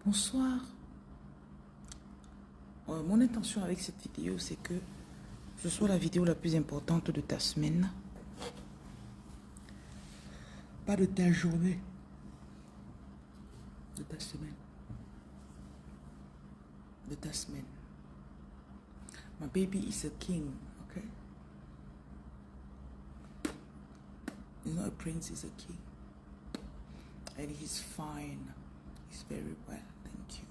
Bonsoir. Mon intention avec cette vidéo, c'est que ce soit la vidéo la plus importante de ta semaine. Pas de ta journée. De ta semaine. De ta semaine. My baby is a king, okay? He's not a prince, he's a king. And he's fine. He's very well, thank you.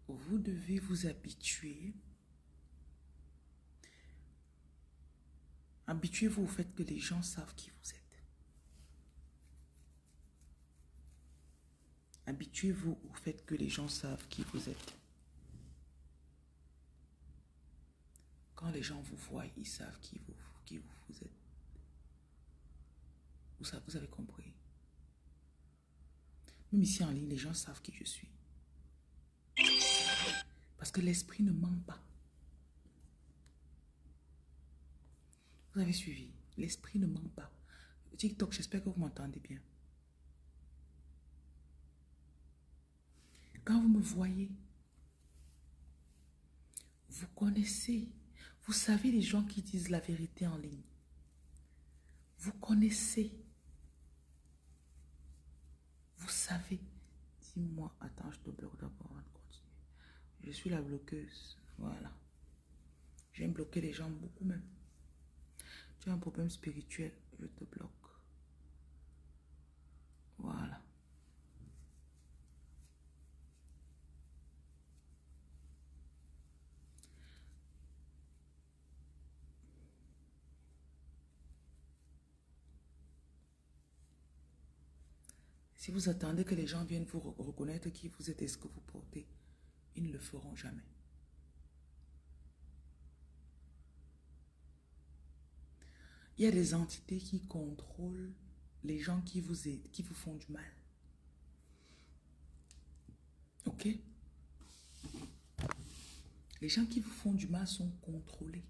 Vous devez vous habituer. Habituez-vous au fait que les gens savent qui vous êtes. Habituez-vous au fait que les gens savent qui vous êtes. Quand les gens vous voient, ils savent qui vous êtes. Vous avez compris. Même ici en ligne, les gens savent qui je suis. Parce que l'esprit ne ment pas. Vous avez suivi. L'esprit ne ment pas. TikTok, j'espère que vous m'entendez bien. Quand vous me voyez, vous connaissez. Vous savez les gens qui disent la vérité en ligne. Vous connaissez. Vous savez. Dis-moi, attends, je te bloque d'abord avant de continuer. Je suis la bloqueuse. Voilà. J'aime bloquer les gens beaucoup même. Tu as un problème spirituel, je te bloque. Voilà. Si vous attendez que les gens viennent vous reconnaître qui vous êtes et ce que vous portez, ils ne le feront jamais. Il y a des entités qui contrôlent les gens qui vous aident, qui vous font du mal. Ok? Les gens qui vous font du mal sont contrôlés.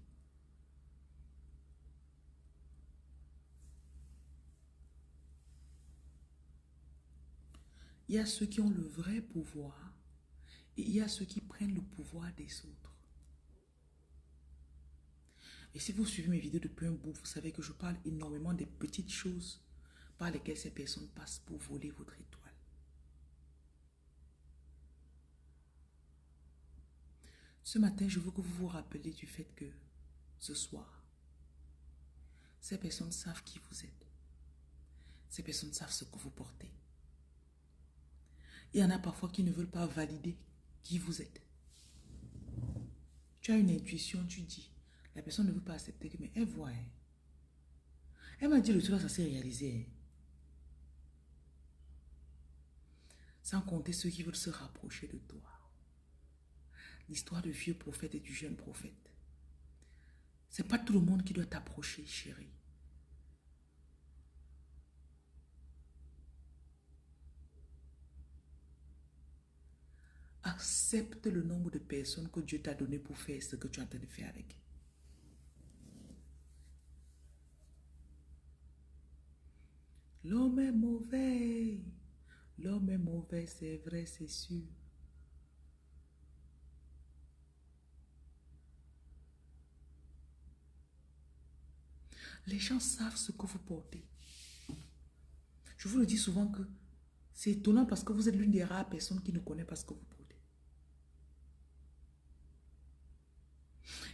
Il y a ceux qui ont le vrai pouvoir et il y a ceux qui prennent le pouvoir des autres. Et si vous suivez mes vidéos depuis un bout, vous savez que je parle énormément des petites choses par lesquelles ces personnes passent pour voler votre étoile. Ce matin, je veux que vous vous rappeliez du fait que ce soir, ces personnes savent qui vous êtes. Ces personnes savent ce que vous portez. Il y en a parfois qui ne veulent pas valider qui vous êtes. Tu as une intuition, tu dis. La personne ne veut pas accepter, mais elle voit. Hein. Elle m'a dit le truc, ça s'est réalisé. Hein. Sans compter ceux qui veulent se rapprocher de toi. L'histoire du vieux prophète et du jeune prophète. C'est pas tout le monde qui doit t'approcher, chérie. Accepte le nombre de personnes que Dieu t'a donné pour faire ce que tu es en train de faire avec. L'homme est mauvais. L'homme est mauvais, c'est vrai, c'est sûr. Les gens savent ce que vous portez. Je vous le dis souvent que c'est étonnant parce que vous êtes l'une des rares personnes qui ne connaît pas ce que vous portez.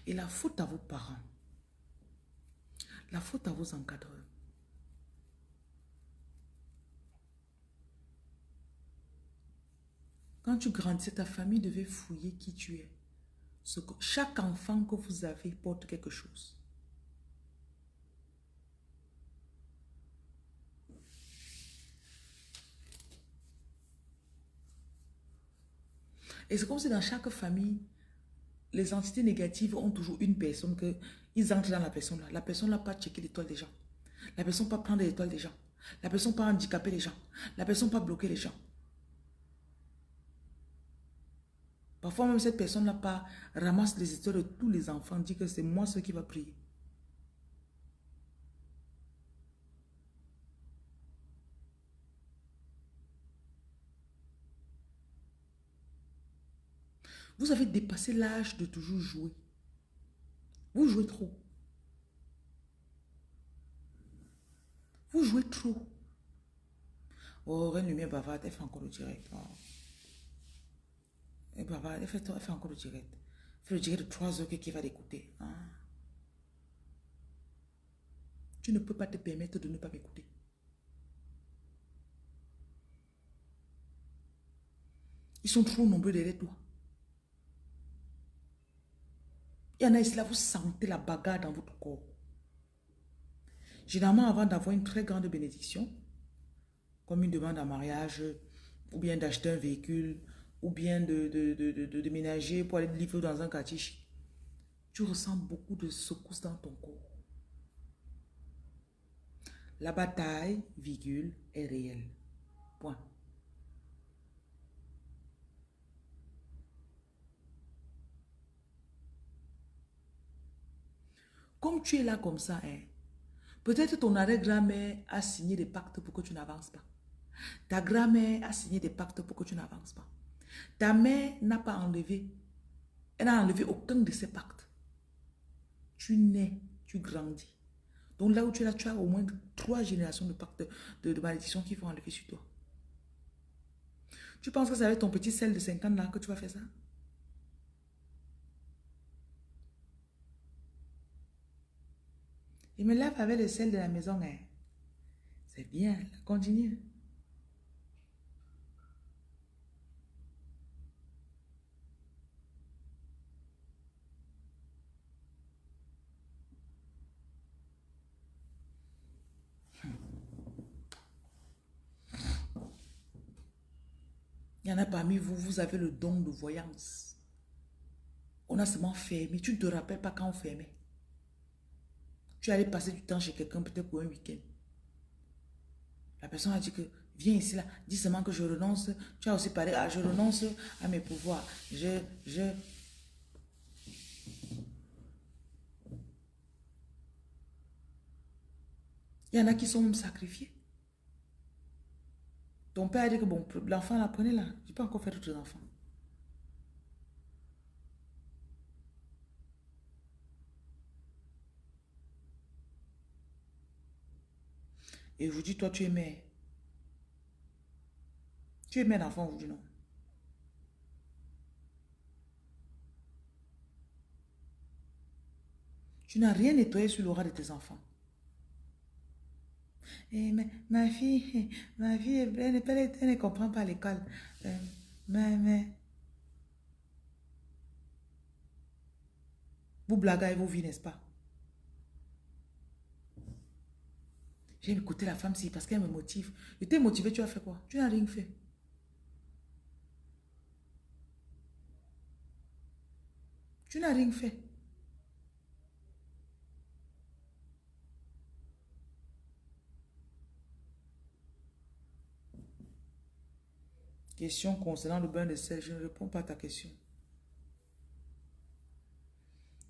Et la faute à vos parents, la faute à vos encadreurs. Quand tu grandissais, ta famille devait fouiller qui tu es. Chaque enfant que vous avez porte quelque chose. Et c'est comme si dans chaque famille, les entités négatives ont toujours une personne que ils entrent dans la personne là. La personne n'a pas checké l'étoile des gens. La personne n'a pas prendre l'étoile des gens. La personne n'a pas handicaper les gens. La personne n'a pas bloquer les gens. Parfois même cette personne n'a pas ramasse les étoiles de tous les enfants, dit que c'est moi ceux qui va prier. Vous avez dépassé l'âge de toujours jouer. Vous jouez trop. Vous jouez trop. Oh, Reine Lumière bavarde, elle fait encore le direct. Oh. Elle bavarde, elle fait encore le direct. Elle fait le direct de 3 heures qui va l'écouter. Ah. Tu ne peux pas te permettre de ne pas m'écouter. Ils sont trop nombreux derrière toi. Il y en a ici là, vous sentez la bagarre dans votre corps. Généralement, avant d'avoir une très grande bénédiction, comme une demande en mariage, ou bien d'acheter un véhicule, ou bien de déménager pour aller vivre dans un quartier chic, tu ressens beaucoup de secousses dans ton corps. La bataille, virgule, est réelle. Point. Comme tu es là comme ça, hein, peut-être ton arrière-grand-mère a signé des pactes pour que tu n'avances pas. Ta grand-mère a signé des pactes pour que tu n'avances pas. Ta mère n'a pas enlevé, elle n'a enlevé aucun de ces pactes. Tu nais, tu grandis. Donc là où tu es là, tu as au moins 3 générations de pactes de malédiction qui vont enlever sur toi. Tu penses que c'est avec ton petit sel de 50 là que tu vas faire ça? Il me lave avec le sel de la maison. Hein. C'est bien, continue. Il y en a parmi vous, vous avez le don de voyance. On a seulement fermé. Tu ne te rappelles pas quand on fermait. Tu allais passer du temps chez quelqu'un, peut-être pour un week-end. La personne a dit que, viens ici, là, dis seulement que je renonce. Tu as aussi parlé, ah, je renonce à mes pouvoirs. Il y en a qui sont même sacrifiés. Ton père a dit que, bon, l'enfant, là, prenez-la. Je peux encore faire d'autres enfants. Et aujourd'hui, toi, tu es mère. Tu es mère d'enfant aujourd'hui, non? Tu n'as rien nettoyé sur l'aura de tes enfants. Et ma fille, elle ne comprend pas l'école. Mais, vous blaguez avec vos vies, n'est-ce pas? J'aime écouter la femme si parce qu'elle me motive. Je t'ai motivé, tu as fait quoi? Tu n'as rien fait. Tu n'as rien fait. Question concernant le bain de sel, je ne réponds pas à ta question.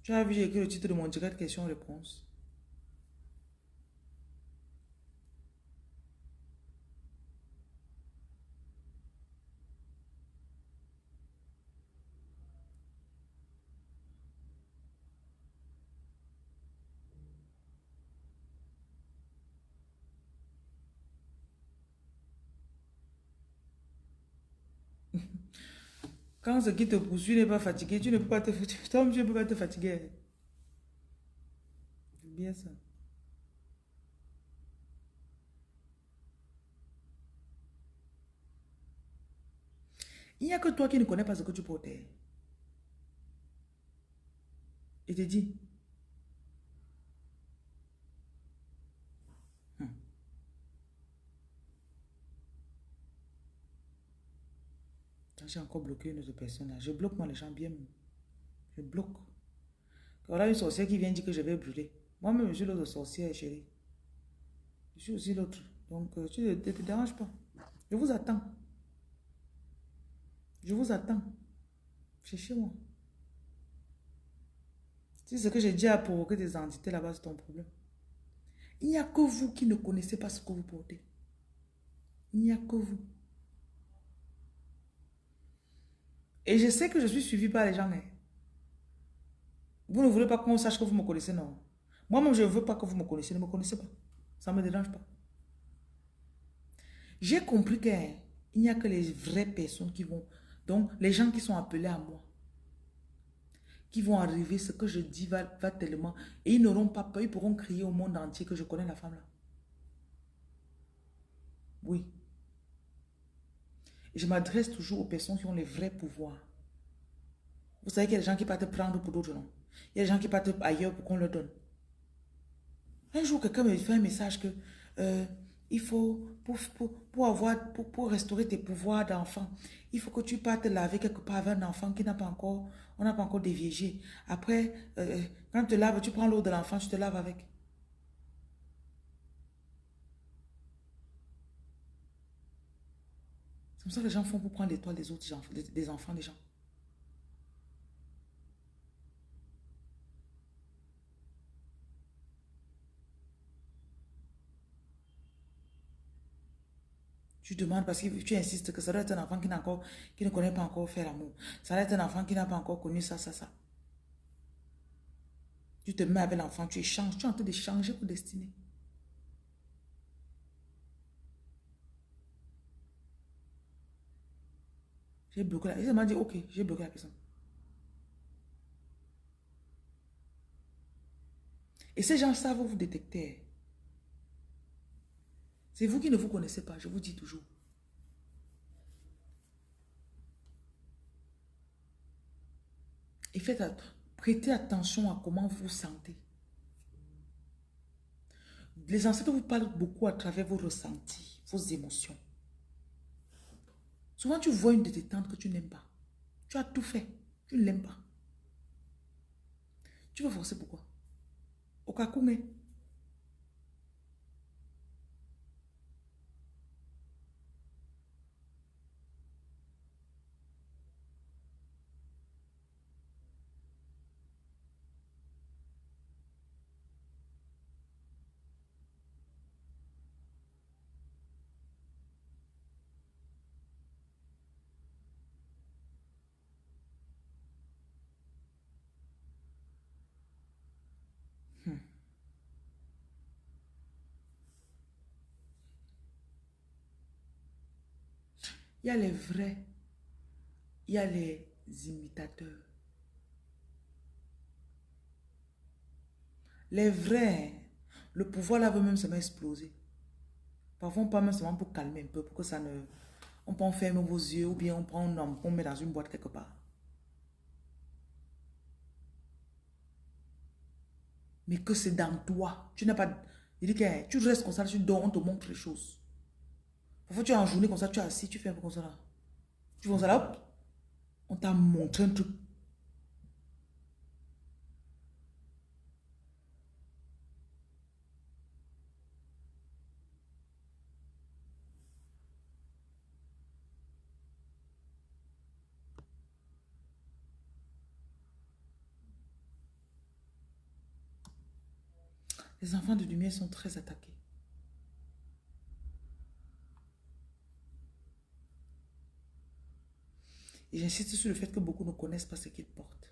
Tu as vu, j'ai écrit le titre de mon direct question-réponse. Quand ce qui te poursuit n'est pas fatigué, tu ne peux pas te fatiguer. Toi, tu ne peux pas te fatiguer. C'est bien ça. Il n'y a que toi qui ne connais pas ce que tu portais. Et te dis, j'ai encore bloqué une autre personne là. Je bloque moi les gens bien. Je bloque. Voilà une sorcière qui vient dire que je vais brûler. Moi-même, je suis l'autre sorcière, chérie. Je suis aussi l'autre. Donc, tu ne te déranges pas. Je vous attends. Je vous attends. Chez moi. Si ce que j'ai dit a provoqué des entités là-bas, c'est ton problème. Il n'y a que vous qui ne connaissez pas ce que vous portez. Il n'y a que vous. Et je sais que je suis suivie par les gens. Hein. Vous ne voulez pas qu'on sache que vous me connaissez, non? Moi-même, je ne veux pas que vous me connaissiez. Ne me connaissez pas. Ça ne me dérange pas. J'ai compris qu'il n'y a que les vraies personnes qui vont... Donc, les gens qui sont appelés à moi, qui vont arriver, ce que je dis va tellement... Et ils n'auront pas peur, ils pourront crier au monde entier que je connais la femme là. Oui. Et je m'adresse toujours aux personnes qui ont les vrais pouvoirs. Vous savez qu'il y a des gens qui partent prendre pour d'autres, non? Il y a des gens qui partent ailleurs pour qu'on leur donne. Un jour, quelqu'un me fait un message que il faut, pour restaurer tes pouvoirs d'enfant, il faut que tu partes laver quelque part avec un enfant qui n'a pas encore, on n'a pas encore déviégé. Après, quand tu te laves, tu prends l'eau de l'enfant, tu te laves avec. C'est comme ça que les gens font pour prendre l'étoile des autres gens, des enfants des gens. Tu demandes parce que tu insistes que ça doit être un enfant qui ne connaît pas encore faire l'amour. Ça doit être un enfant qui n'a pas encore connu ça, ça, ça. Tu te mets avec l'enfant, tu échanges, tu es en train d'échanger pour destinée. J'ai bloqué la... Il m'a dit, ok, j'ai bloqué la personne. Et ces gens savent vous détecter. C'est vous qui ne vous connaissez pas, je vous dis toujours. Et prêtez attention à comment vous vous sentez. Les ancêtres vous parlent beaucoup à travers vos ressentis, vos émotions. Souvent, tu vois une détente que tu n'aimes pas. Tu as tout fait, tu ne l'aimes pas. Tu veux forcer pourquoi? Au cas où, mais il y a les vrais, il y a les imitateurs. Les vrais, le pouvoir là veut même se exploser. Parfois, on parle même seulement pour calmer un peu, pour que ça ne... On peut enfermer vos yeux ou bien on prend un homme qu'on met dans une boîte quelque part. Mais que c'est dans toi. Tu n'as pas... Il dit que tu restes comme ça, tu dors, on te montre les choses. Parfois, tu es en journée comme ça, tu es assis, tu fais un peu comme ça là. Tu fais comme ça là, hop, on t'a montré un truc. Les enfants de lumière sont très attaqués. Et j'insiste sur le fait que beaucoup ne connaissent pas ce qu'ils portent.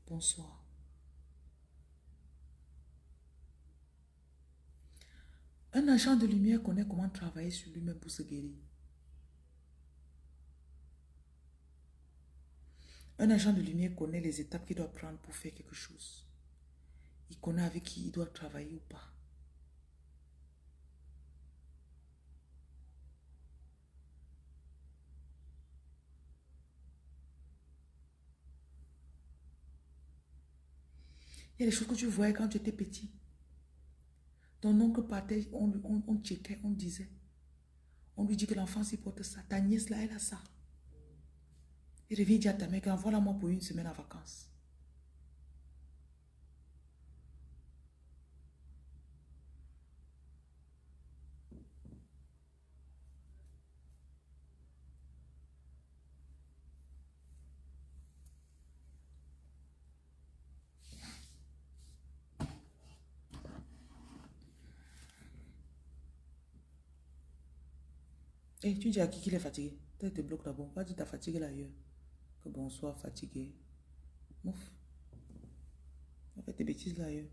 Bonsoir. Un agent de lumière connaît comment travailler sur lui-même pour se guérir. Un agent de lumière connaît les étapes qu'il doit prendre pour faire quelque chose. Il connaît avec qui il doit travailler ou pas. Il y a des choses que tu voyais quand tu étais petit. Ton oncle partait, on checkait, on disait. On lui dit que l'enfant s'y porte ça. Ta nièce là, elle a ça. Il revient dire à ta mère qu'envoie-la moi pour une semaine en vacances. Et tu dis à qui qu'il est fatigué. Peut-être te bloque d'abord. Va dire ta fatigue là ailleurs. Que bonsoir, fatigué. Mouf. Va faire tes bêtises là ailleurs.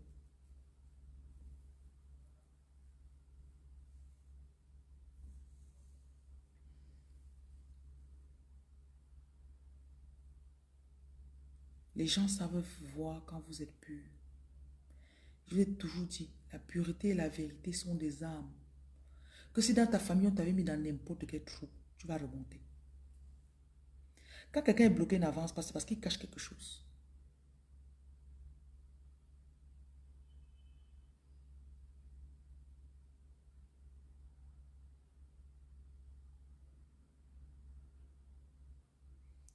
Les gens savent voir quand vous êtes pur. Je l'ai toujours dit, la pureté et la vérité sont des armes. Que si dans ta famille on t'avait mis dans n'importe quel trou, tu vas remonter. Quand quelqu'un est bloqué, n'avance pas, c'est parce qu'il cache quelque chose.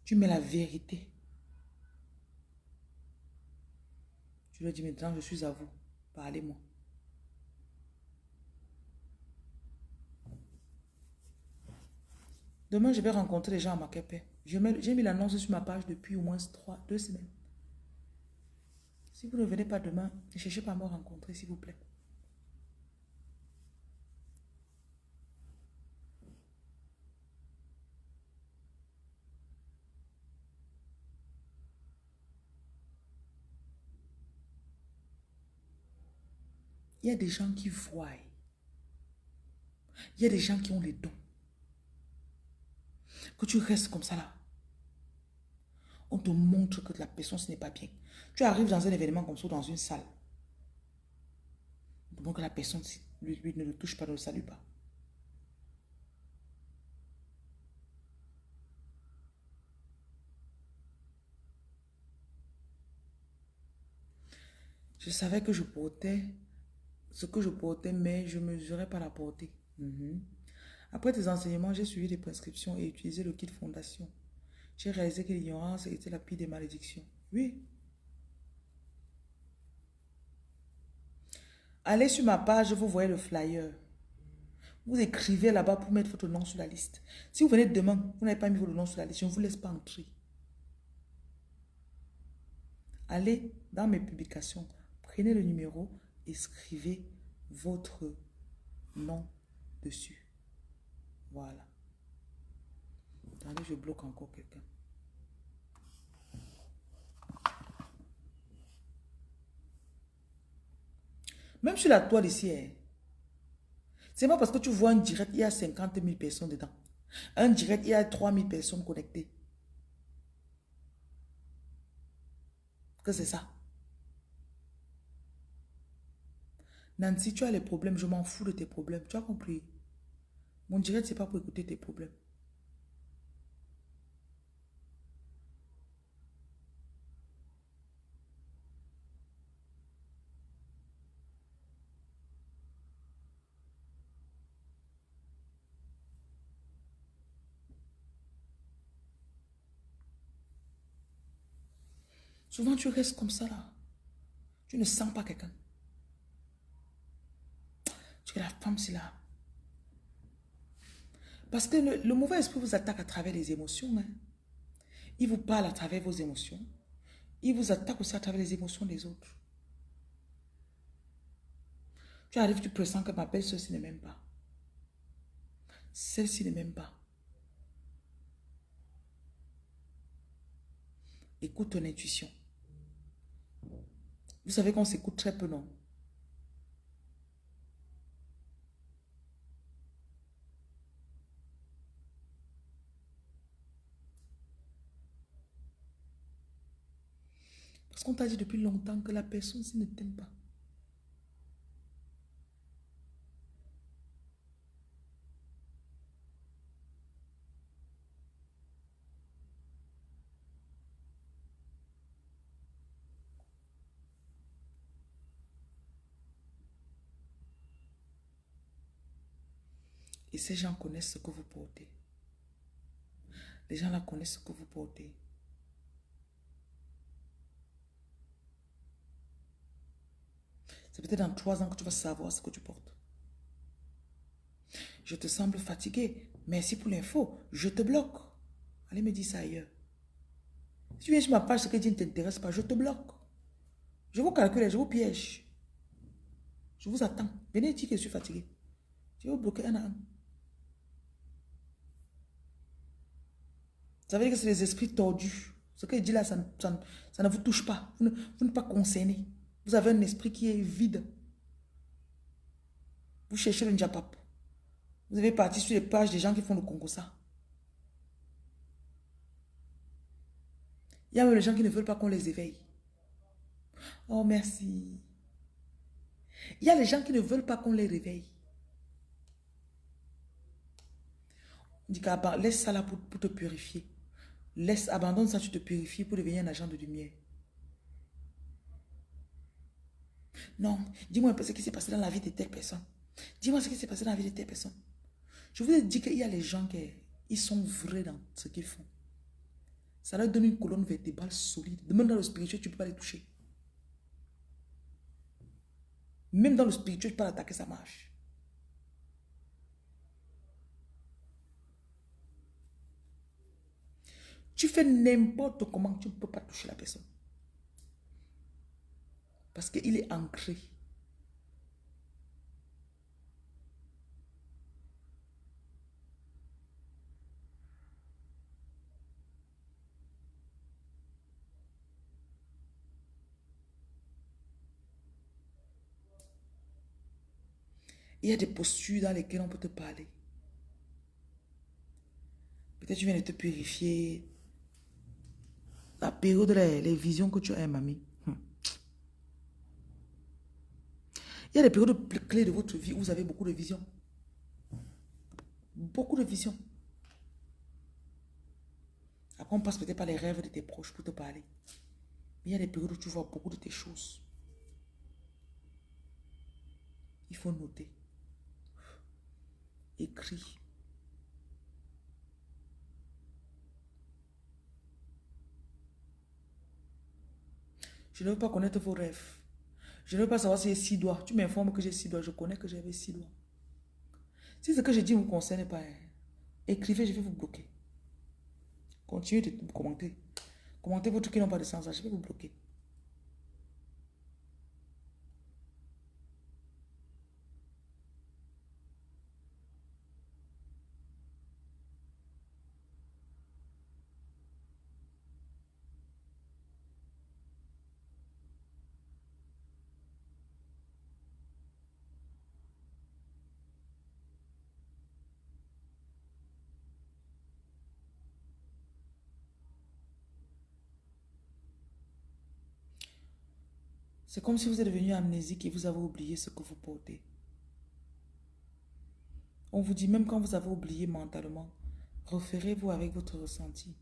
Tu mets la vérité. Tu lui dis maintenant, je suis à vous. Parlez-moi. Demain, je vais rencontrer les gens à Makepe. J'ai mis l'annonce sur ma page depuis au moins 2 semaines. Si vous ne venez pas demain, ne cherchez pas à me rencontrer, s'il vous plaît. Il y a des gens qui voient. Il y a des gens qui ont les dons. Que tu restes comme ça là. On te montre que la personne, ce n'est pas bien. Tu arrives dans un événement comme ça, dans une salle. Donc la personne, lui ne le touche pas, ne le salue pas. Je savais que je portais ce que je portais, mais je ne mesurais pas la portée. Après tes enseignements, j'ai suivi les prescriptions et utilisé le kit fondation. J'ai réalisé que l'ignorance était la pire des malédictions. Oui. Allez sur ma page, vous voyez le flyer. Vous écrivez là-bas pour mettre votre nom sur la liste. Si vous venez demain, vous n'avez pas mis votre nom sur la liste, je ne vous laisse pas entrer. Allez dans mes publications, prenez le numéro, écrivez votre nom dessus. Voilà. Attendez, je bloque encore quelqu'un. Même sur la toile ici, c'est pas parce que tu vois un direct, il y a 50 000 personnes dedans. Un direct, il y a 3 000 personnes connectées. Que c'est ça. Nancy, tu as les problèmes, je m'en fous de tes problèmes. Tu as compris? Mon direct, c'est pas pour écouter tes problèmes. Souvent, tu restes comme ça là. Tu ne sens pas quelqu'un. Tu es la femme, c'est là. Parce que le mauvais esprit vous attaque à travers les émotions. Hein. Il vous parle à travers vos émotions. Il vous attaque aussi à travers les émotions des autres. Tu arrives, tu pressens que ma belle ceci ne m'aime pas. Celle-ci ne m'aime pas. Écoute ton intuition. Vous savez qu'on s'écoute très peu, non? Parce qu'on t'a dit depuis longtemps que la personne-ci ne t'aime pas. Et ces gens connaissent ce que vous portez. Les gens là connaissent ce que vous portez. C'est peut-être dans 3 ans que tu vas savoir ce que tu portes. Je te semble fatigué. Merci pour l'info. Je te bloque. Allez me dire ça ailleurs. Si tu viens sur ma page, ce que dit ne t'intéresse pas, je te bloque. Je vous calcule, je vous piège. Je vous attends. Venez dire que je suis fatigué. Je vais vous bloquer un à un. veut dire que c'est les esprits tordus. Ce que je dis là, ça ne vous touche pas. Vous n'êtes pas concerné. Vous avez un esprit qui est vide. Vous cherchez le Njapap. Vous avez parti sur les pages des gens qui font le Congo ça. Il y a même les gens qui ne veulent pas qu'on les éveille. Oh, merci. Il y a les gens qui ne veulent pas qu'on les réveille. On dit laisse ça là pour te purifier. Abandonne ça, tu te purifies pour devenir un agent de lumière. Non, dis-moi un peu ce qui s'est passé dans la vie de telle personne. Dis-moi ce qui s'est passé dans la vie de telle personne. Je vous ai dit qu'il y a les gens qui ils sont vrais dans ce qu'ils font. Ça leur donne une colonne vertébrale solide. Même dans le spirituel, tu ne peux pas les toucher. Même dans le spirituel, tu peux pas l'attaquer, ça marche. Tu fais n'importe comment, tu ne peux pas toucher la personne. Parce qu'il est ancré. Il y a des postures dans lesquelles on peut te parler. Peut-être tu viens de te purifier. La période, les visions que tu as, mamie. Il y a des périodes clés de votre vie où vous avez beaucoup de visions. Beaucoup de visions. Après, on passe peut-être par les rêves de tes proches pour te parler. Mais il y a des périodes où tu vois beaucoup de tes choses. Il faut noter. Écris. Je ne veux pas connaître vos rêves. Je ne veux pas savoir si j'ai 6 doigts. Tu m'informes que j'ai 6 doigts. Je connais que j'avais 6 doigts. Si ce que je dis ne vous concerne pas, écrivez, je vais vous bloquer. Continuez de commenter. Commentez vos trucs qui n'ont pas de sens. Je vais vous bloquer. C'est comme si vous êtes devenu amnésique et vous avez oublié ce que vous portez. On vous dit même quand vous avez oublié mentalement, référez-vous avec votre ressenti.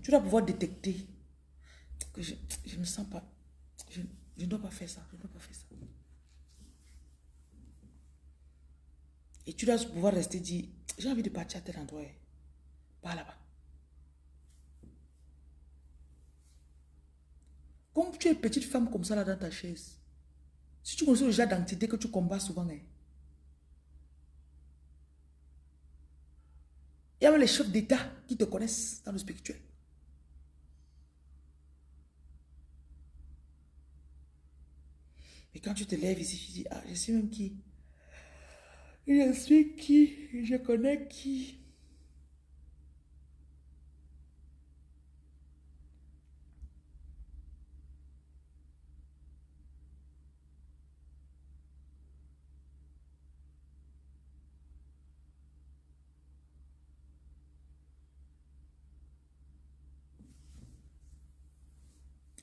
Tu dois pouvoir détecter que je ne me sens pas. Je ne dois pas faire ça. Je ne dois pas faire ça. Et tu dois pouvoir rester dire, j'ai envie de partir à tel endroit. Pas là-bas. Comme tu es petite femme comme ça là dans ta chaise, si tu connais le genre d'entité que tu combats souvent, il y a même les chefs d'État qui te connaissent dans le spirituel. Et quand tu te lèves ici, tu dis, ah, je sais même qui. Je suis qui. Je connais qui.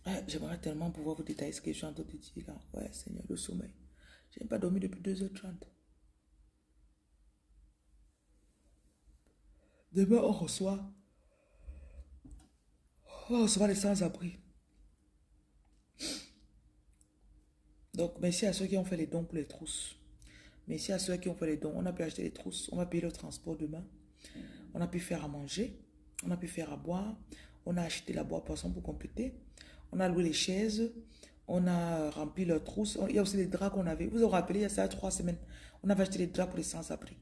Ah, j'aimerais tellement pouvoir vous détailler ce que je suis en train de dire là. Ouais, Seigneur, le sommeil. Je n'ai pas dormi depuis 2h30. Demain, on va recevoir les sans-abri. Donc, merci à ceux qui ont fait les dons pour les trousses. Merci à ceux qui ont fait les dons. On a pu acheter les trousses. On va payer le transport demain. On a pu faire à manger. On a pu faire à boire. On a acheté la boîte poisson pour compléter. On a loué les chaises. On a rempli leurs trousses. Il y a aussi les draps qu'on avait. Vous vous rappelez, il y a ça 3 semaines. On avait acheté les draps pour les sans-abri.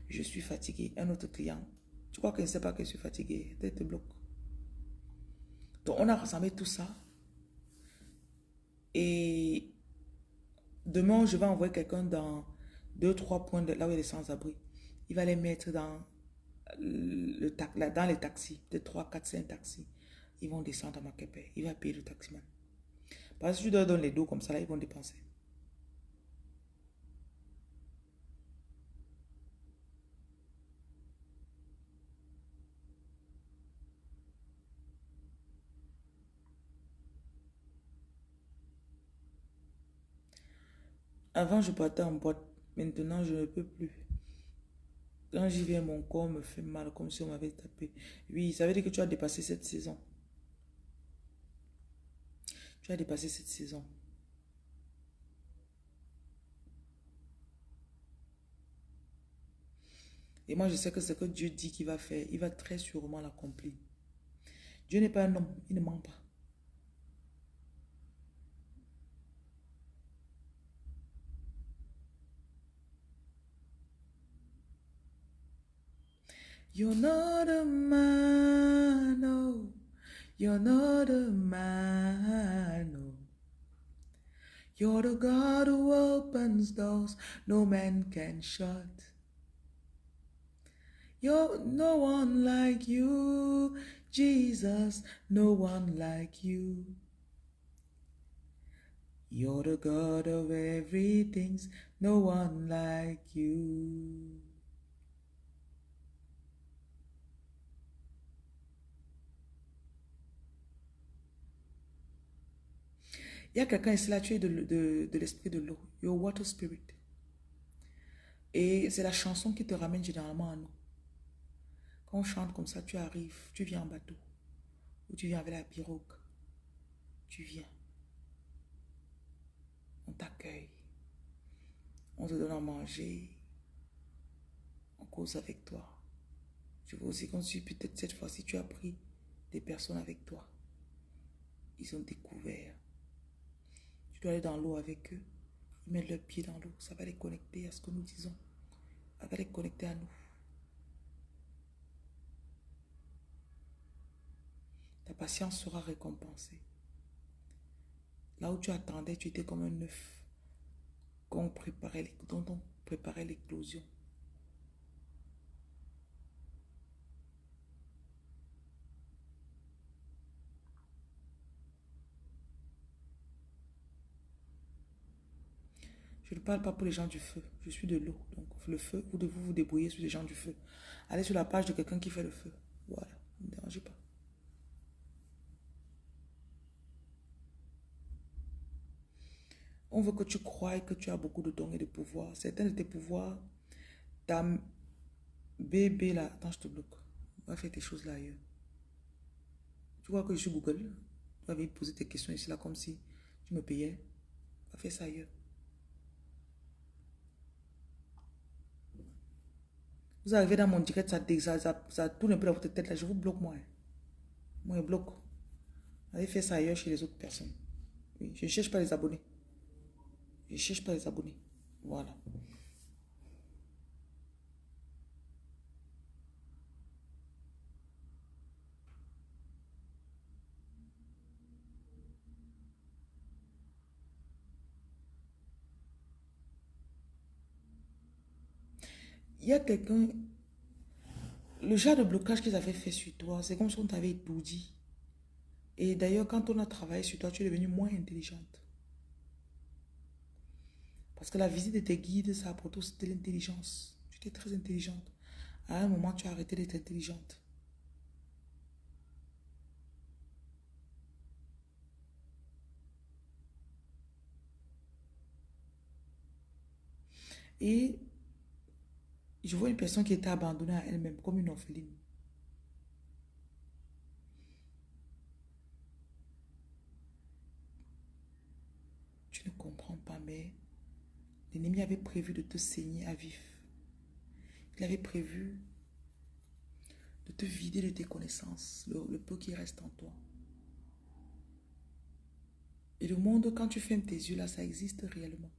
Je suis fatiguée. Un autre client. Tu crois qu'il ne sait pas que je suis fatiguée? Peut-être te bloque. Donc, on a rassemblé tout ça. Et demain, je vais envoyer quelqu'un deux, trois points de là où il y a des sans-abri. Il va les mettre dans, dans les taxis, de 3, 4, 5 taxis. Ils vont descendre à Makepe. Il va payer le taximan. Parce que je leur donne les dos comme ça, là, ils vont dépenser. Avant, je partais en boîte. Maintenant, je ne peux plus. Quand j'y viens, mon corps me fait mal, comme si on m'avait tapé. Oui, ça veut dire que tu as dépassé cette saison. Tu as dépassé cette saison. Et moi, je sais que ce que Dieu dit qu'il va faire, il va très sûrement l'accomplir. Dieu n'est pas un homme, il ne ment pas. You're not a man, no. You're not a man, no. You're the God who opens doors no man can shut. You're no one like you, Jesus, no one like you. You're the God of everything, no one like you. Il y a quelqu'un ici là, tu es de l'esprit de l'eau. You're water spirit. Et c'est la chanson qui te ramène généralement à nous. Quand on chante comme ça, tu arrives, tu viens en bateau. Ou tu viens avec la pirogue. Tu viens. On t'accueille. On te donne à manger. On cause avec toi. Je veux aussi qu'on suive peut-être cette fois-ci, tu as pris des personnes avec toi. Ils ont découvert. Tu dois aller dans l'eau avec eux. Ils mettent leurs pieds dans l'eau. Ça va les connecter à ce que nous disons. Ça va les connecter à nous. Ta patience sera récompensée. Là où tu attendais, tu étais comme un œuf dont on préparait l'éclosion. Je ne parle pas pour les gens du feu. Je suis de l'eau. Donc le feu, vous devez vous débrouiller sur les gens du feu. Allez sur la page de quelqu'un qui fait le feu. Voilà, ne me dérangez pas. On veut que tu croies que tu as beaucoup de dons et de pouvoirs. Certains de tes pouvoirs, ta bébé là, attends, je te bloque. On va faire tes choses là ailleurs. Tu vois que je suis Google. Tu vas venir poser tes questions ici là comme si tu me payais. On va faire ça ailleurs. Vous arrivez dans mon direct, ça tourne un peu dans votre tête là. Je vous bloque moi. Moi, je bloque. Allez faire ça ailleurs chez les autres personnes. Oui, je ne cherche pas les abonnés. Je ne cherche pas les abonnés. Voilà. Il y a quelqu'un, le genre de blocage qu'ils avaient fait sur toi, c'est comme si on t'avait étourdi. Et d'ailleurs, quand on a travaillé sur toi, tu es devenue moins intelligente. Parce que la visite de tes guides, ça apporte aussi de l'intelligence. Tu étais très intelligente. À un moment, tu as arrêté d'être intelligente. Et je vois une personne qui était abandonnée à elle-même, comme une orpheline. Tu ne comprends pas, mais l'ennemi avait prévu de te saigner à vif. Il avait prévu de te vider de tes connaissances, le peu qui reste en toi. Et le monde, quand tu fermes tes yeux, là, ça existe réellement.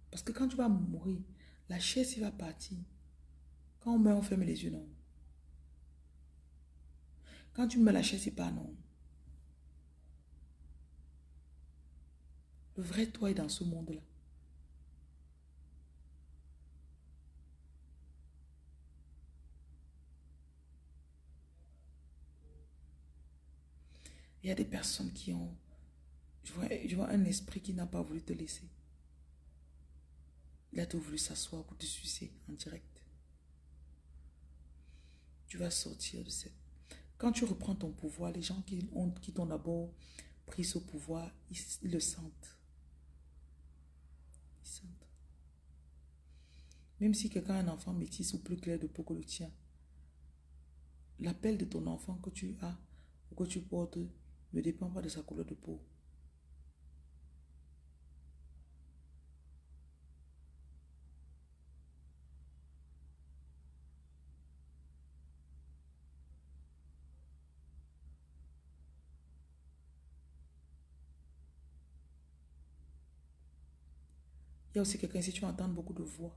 Parce que quand tu vas mourir, la chaise, il va partir. Quand on meurt, on ferme les yeux, non. Quand tu mets la chaise, il part, non. Le vrai toi est dans ce monde-là. Il y a des personnes qui ont... Je vois un esprit qui n'a pas voulu te laisser. Il a tout voulu s'asseoir pour te sucer en direct. Tu vas sortir de cette... Quand tu reprends ton pouvoir, les gens qui t'ont d'abord pris ce pouvoir, ils le sentent. Ils sentent. Même si quelqu'un a un enfant métis ou plus clair de peau que le tien, l'appel de ton enfant que tu as ou que tu portes ne dépend pas de sa couleur de peau. Il y a aussi quelqu'un ici, tu vas entendre beaucoup de voix.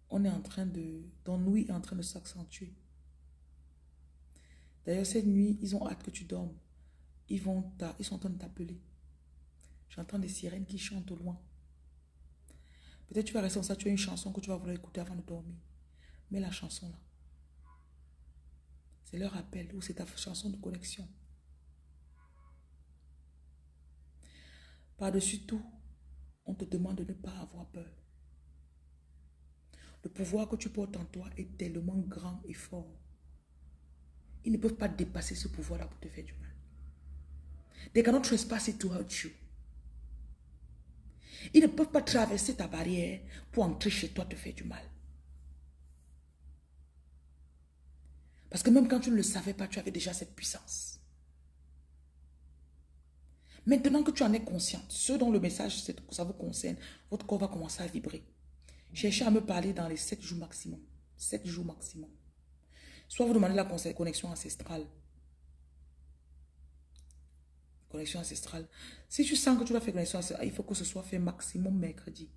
On est en train de... Ton nuit est en train de s'accentuer. D'ailleurs, cette nuit, ils ont hâte que tu dormes. Ils sont en train de t'appeler. J'entends des sirènes qui chantent au loin. Peut-être tu vas rester comme ça, tu as une chanson que tu vas vouloir écouter avant de dormir. Mais la chanson là, c'est leur appel ou c'est ta chanson de connexion. Par-dessus tout, on te demande de ne pas avoir peur. Le pouvoir que tu portes en toi est tellement grand et fort. Ils ne peuvent pas dépasser ce pouvoir-là pour te faire du mal. They cannot trespass it to hurt you. Ils ne peuvent pas traverser ta barrière pour entrer chez toi te faire du mal. Parce que même quand tu ne le savais pas, tu avais déjà cette puissance. Maintenant que tu en es consciente, ceux dont le message, ça vous concerne, votre corps va commencer à vibrer. Cherchez à me parler dans les 7 jours maximum. 7 jours maximum. Soit vous demandez la connexion ancestrale. Connexion ancestrale. Si tu sens que tu dois faire connexion ancestrale, il faut que ce soit fait maximum mercredi.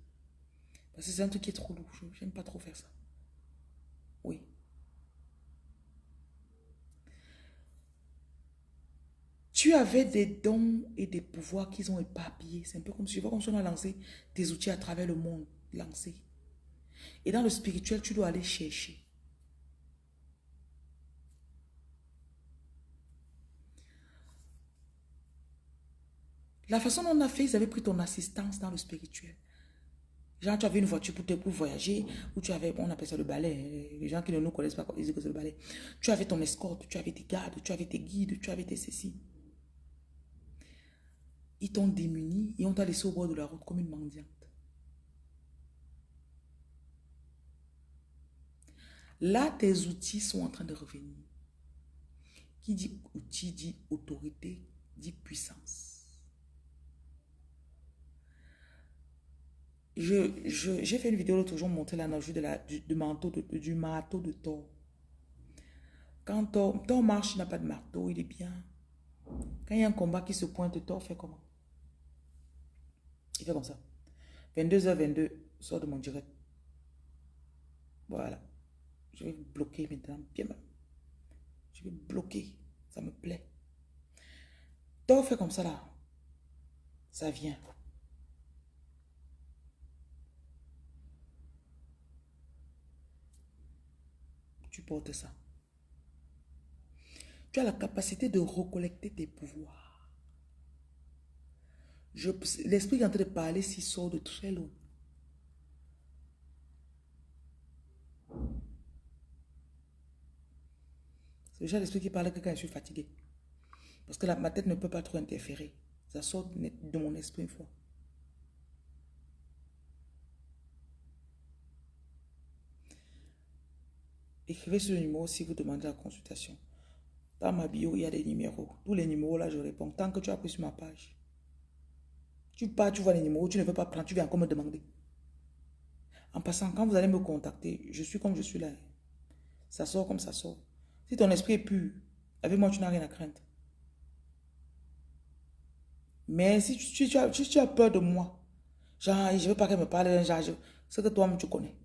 Parce que c'est un truc qui est trop lourd. Je n'aime pas trop faire ça. Oui. Tu avais des dons et des pouvoirs qu'ils ont éparpillés. C'est un peu comme si on a lancé des outils à travers le monde. Lancés. Et dans le spirituel, tu dois aller chercher. La façon dont on a fait, ils avaient pris ton assistance dans le spirituel. Genre, tu avais une voiture pour voyager, ou tu avais, on appelle ça le balai. Les gens qui ne nous connaissent pas, ils disent que c'est le balai. Tu avais ton escorte, tu avais tes gardes, tu avais tes guides, tu avais tes ceci. Ils t'ont démuni et on t'a laissé au bord de la route comme une mendiante. Là, tes outils sont en train de revenir. Qui dit outil, dit autorité, dit puissance. J'ai fait une vidéo l'autre jour, montrer l'analogie du marteau de Thor. Quand Thor marche, il n'a pas de marteau, il est bien. Quand il y a un combat qui se pointe, Thor fait comment? Il fait comme ça. 22h22, sort de mon direct. Voilà. Je vais bloquer maintenant. Bien même. Je vais bloquer. Ça me plaît. Thor fait comme ça là. Ça vient. Tu portes ça. Tu as la capacité de recollecter tes pouvoirs. L'esprit est en train de parler s'il sort de très loin. C'est déjà l'esprit qui parle que quand je suis fatigué. Parce que ma tête ne peut pas trop interférer. Ça sort de mon esprit une fois. Écrivez sur le numéro si vous demandez la consultation. Dans ma bio, il y a des numéros. Tous les numéros là, je réponds. Tant que tu as pris sur ma page. Tu pars, tu vois les numéros, tu ne veux pas prendre, tu viens encore me demander. En passant, quand vous allez me contacter, je suis comme je suis là. Ça sort comme ça sort. Si ton esprit est pur, avec moi, tu n'as rien à craindre. Mais si tu as peur de moi, genre, je ne veux pas qu'elle me parle, genre, c'est que toi-même, tu connais.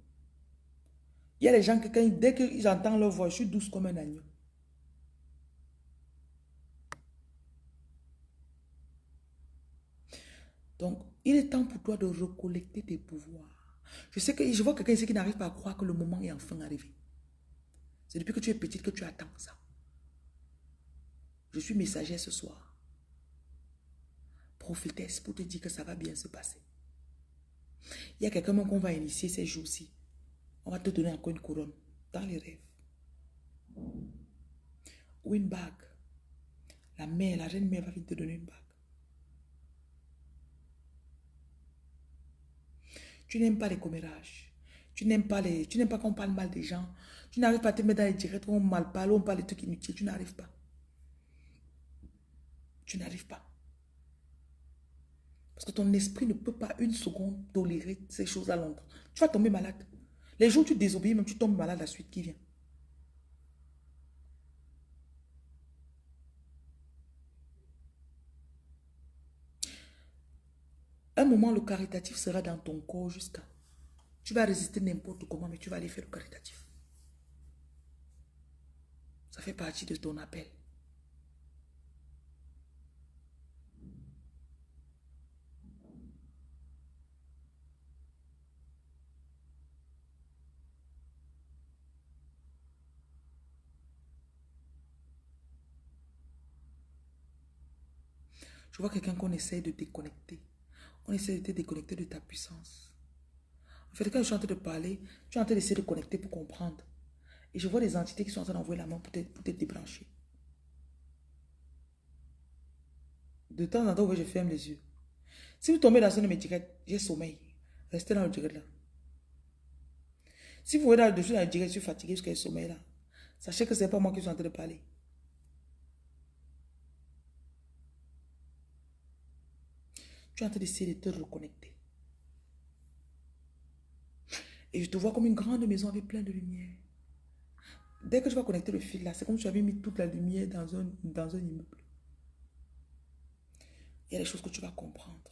Il y a des gens que dès qu'ils entendent leur voix, je suis douce comme un agneau. Donc, il est temps pour toi de recollecter tes pouvoirs. Je sais que je vois quelqu'un ici qui n'arrive pas à croire que le moment est enfin arrivé. C'est depuis que tu es petite que tu attends ça. Je suis messagère ce soir. Prophétesse pour te dire que ça va bien se passer. Il y a quelqu'un qu'on va initier ces jours-ci. On va te donner encore une couronne dans les rêves. Ou une bague. La mère, la reine mère va venir te donner une bague. Tu n'aimes pas les commérages. Tu n'aimes pas qu'on parle mal des gens. Tu n'arrives pas à te mettre dans les directs où on mal parle, où on parle des trucs inutiles. Tu n'arrives pas. Tu n'arrives pas. Parce que ton esprit ne peut pas une seconde tolérer ces choses-là longtemps. Tu vas tomber malade. Les jours où tu désobéis, même tu tombes malade la suite qui vient. Un moment, le caritatif sera dans ton corps jusqu'à... Tu vas résister n'importe comment, mais tu vas aller faire le caritatif. Ça fait partie de ton appel. Je vois quelqu'un qu'on essaie de déconnecter. On essaie de te déconnecter de ta puissance. En fait, quand je suis en train de parler, tu es en train d'essayer de connecter pour comprendre. Et je vois des entités qui sont en train d'envoyer la main pour te débrancher. De temps en temps, je ferme les yeux. Si vous tombez dans une de mes directs, j'ai sommeil. Restez dans le direct là. Si vous voyez dans le direct, je suis fatigué jusqu'à le sommeil là. Sachez que ce n'est pas moi qui suis en train de parler. Tu es en train d'essayer de te reconnecter. Et je te vois comme une grande maison avec plein de lumière. Dès que tu vas connecter le fil là, c'est comme si tu avais mis toute la lumière dans un immeuble. Il y a des choses que tu vas comprendre.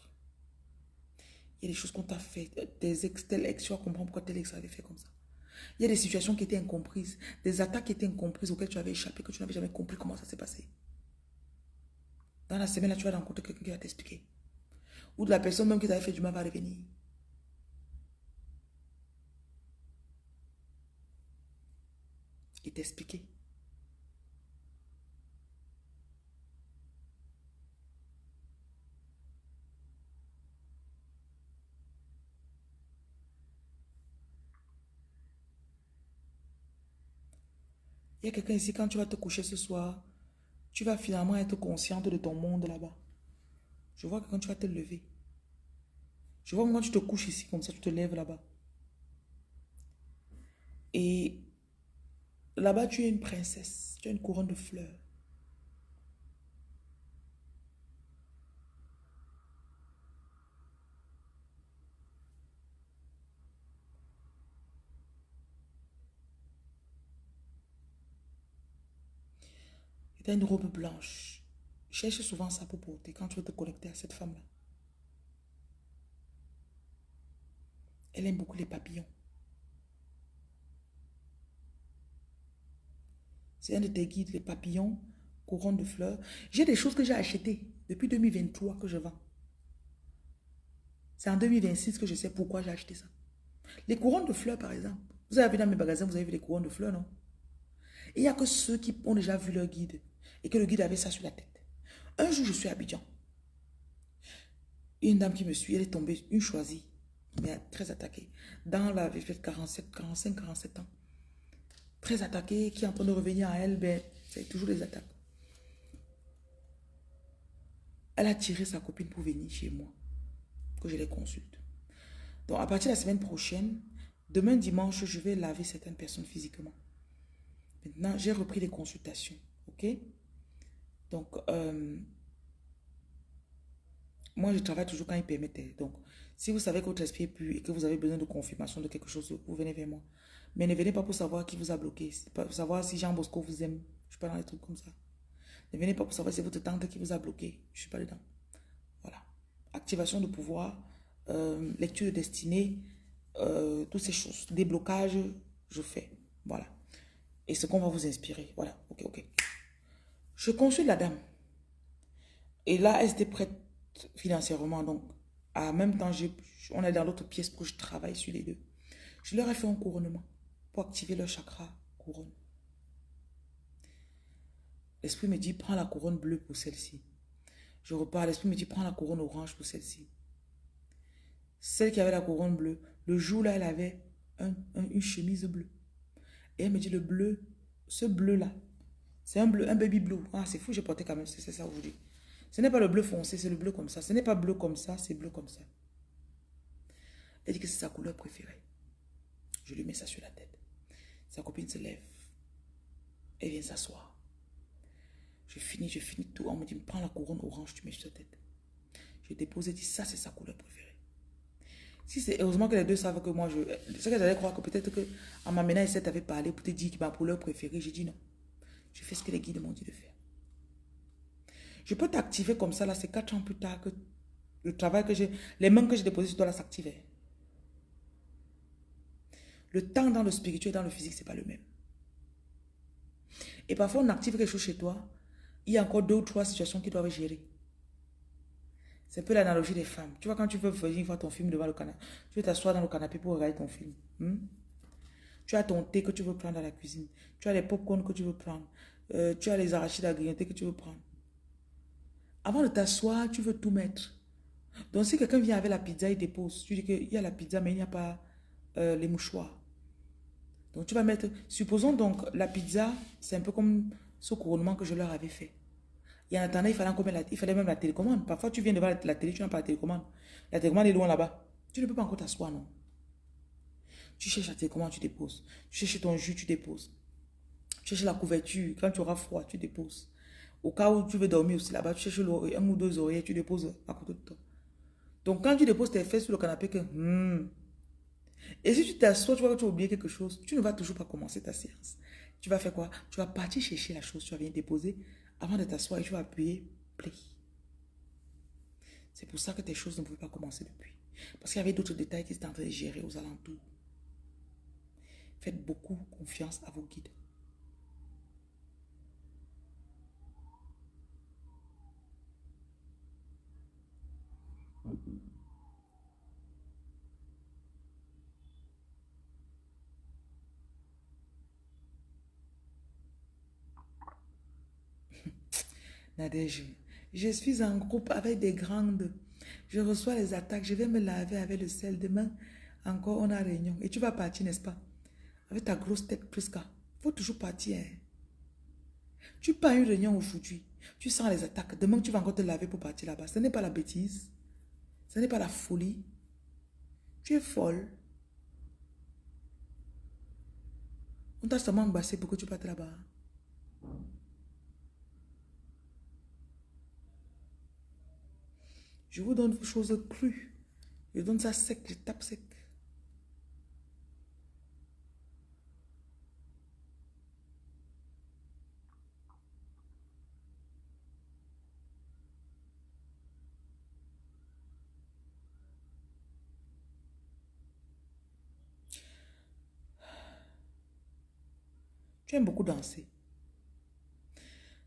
Il y a des choses qu'on t'a fait, tel ex, tu vas comprendre pourquoi tel ex avait fait comme ça. Il y a des situations qui étaient incomprises, des attaques qui étaient incomprises auxquelles tu avais échappé, que tu n'avais jamais compris comment ça s'est passé. Dans la semaine là, tu vas rencontrer quelqu'un qui va t'expliquer. Ou de la personne même qui t'avait fait du mal va revenir. Et t'expliquer. Il y a quelqu'un ici, quand tu vas te coucher ce soir, tu vas finalement être consciente de ton monde là-bas. Je vois que quand tu vas te lever, je vois que quand tu te couches ici, comme ça, tu te lèves là-bas. Et là-bas, tu es une princesse, tu as une couronne de fleurs. Et tu as une robe blanche. Cherche souvent ça pour porter quand tu veux te connecter à cette femme-là. Elle aime beaucoup les papillons. C'est un de tes guides, les papillons, couronne de fleurs. J'ai des choses que j'ai achetées depuis 2023 que je vends. C'est en 2026 que je sais pourquoi j'ai acheté ça. Les couronnes de fleurs, par exemple. Vous avez vu dans mes magasins, vous avez vu les couronnes de fleurs, non? Et il n'y a que ceux qui ont déjà vu leur guide et que le guide avait ça sur la tête. Un jour, je suis à Abidjan. Une dame qui me suit, elle est tombée, une choisie, mais très attaquée. Dans la vie, 47, 45, 47 ans. Très attaquée, qui est en train de revenir à elle, ben, c'est toujours des attaques. Elle a tiré sa copine pour venir chez moi, que je les consulte. Donc, à partir de la semaine prochaine, demain dimanche, je vais laver certaines personnes physiquement. Maintenant, j'ai repris les consultations, ok? Donc, moi, je travaille toujours quand il permettait. Donc, si vous savez que votre esprit est pur et que vous avez besoin de confirmation de quelque chose, vous venez vers moi. Mais ne venez pas pour savoir qui vous a bloqué, pour savoir si Jean Bosco vous aime. Je ne suis pas dans les trucs comme ça. Ne venez pas pour savoir si c'est votre tante qui vous a bloqué. Je ne suis pas dedans. Voilà. Activation de pouvoir, lecture de destinée, toutes ces choses. Déblocage, je fais. Voilà. Et ce qu'on va vous inspirer. Voilà. Ok, ok. Je consulte la dame. Et là, elle était prête financièrement. Donc, en même temps, on est dans l'autre pièce pour que je travaille sur les deux. Je leur ai fait un couronnement pour activer leur chakra couronne. L'esprit me dit, prends la couronne bleue pour celle-ci. Je repars, l'esprit me dit, prends la couronne orange pour celle-ci. Celle qui avait la couronne bleue, le jour-là, elle avait une chemise bleue. Et elle me dit, le bleu, ce bleu-là, c'est un bleu, un baby blue. Ah, c'est fou, j'ai porté quand même, c'est ça aujourd'hui. Ce n'est pas le bleu foncé, c'est le bleu comme ça. Ce n'est pas bleu comme ça, c'est bleu comme ça. Elle dit que c'est sa couleur préférée. Je lui mets ça sur la tête. Sa copine se lève. Elle vient s'asseoir. Je finis tout. On me dit, prends la couronne orange, tu mets sur ta tête. Je dépose et dis, ça c'est sa couleur préférée. Si c'est heureusement que les deux savent que moi, c'est que j'allais croire que peut-être que en m'amenant ici, tu avais parlé pour te dire que ma couleur préférée. J'ai dit non. Je fais ce que les guides m'ont dit de faire. Je peux t'activer comme ça, là, c'est 4 ans plus tard que le travail que j'ai, les mains que j'ai déposées sur toi, là, s'activaient. Le temps dans le spirituel et dans le physique, c'est pas le même. Et parfois, on active quelque chose chez toi. Il y a encore 2 ou 3 situations qui doivent gérer. C'est un peu l'analogie des femmes. Tu vois, quand tu veux venir voir ton film devant le canapé, tu veux t'asseoir dans le canapé pour regarder ton film. Tu as ton thé que tu veux prendre dans la cuisine. Tu as les pop-corn que tu veux prendre. Tu as les arachides à grignoter que tu veux prendre. Avant de t'asseoir, tu veux tout mettre. Donc, si quelqu'un vient avec la pizza, il dépose. Tu dis qu'il y a la pizza, mais il n'y a pas les mouchoirs. Donc, tu vas mettre... Supposons donc, la pizza, c'est un peu comme ce couronnement que je leur avais fait. Et en attendant, il fallait même la télécommande. Parfois, tu viens devant la télé, tu n'as pas la télécommande. La télécommande est loin là-bas. Tu ne peux pas encore t'asseoir, non. Tu cherches la télécommande, tu déposes. Tu cherches ton jus, tu déposes. Tu cherches la couverture. Quand tu auras froid, tu déposes. Au cas où tu veux dormir aussi là-bas, tu cherches un ou 2 oreillers, tu déposes à côté de toi. Donc, quand tu déposes tes fesses sur le canapé, et si tu t'assois, tu vois que tu as oublié quelque chose, tu ne vas toujours pas commencer ta séance. Tu vas faire quoi? Tu vas partir chercher la chose, tu vas venir déposer avant de t'asseoir et tu vas appuyer play. C'est pour ça que tes choses ne pouvaient pas commencer depuis. Parce qu'il y avait d'autres détails qui étaient en train de gérer aux alentours. Faites beaucoup confiance à vos guides. Nadège, je suis en groupe avec des grandes. Je reçois les attaques. Je vais me laver avec le sel. Demain, encore, on a réunion. Et tu vas partir, n'est-ce pas? Avec ta grosse tête, Prisca. Il faut toujours partir. Hein. Tu pars à une réunion aujourd'hui. Tu sens les attaques. Demain, tu vas encore te laver pour partir là-bas. Ce n'est pas la bêtise. Ce n'est pas la folie. Tu es folle. On t'a seulement embassé pour que tu partes là-bas. Je vous donne des choses crues. Je donne ça sec, je tape sec. Tu aimes beaucoup danser.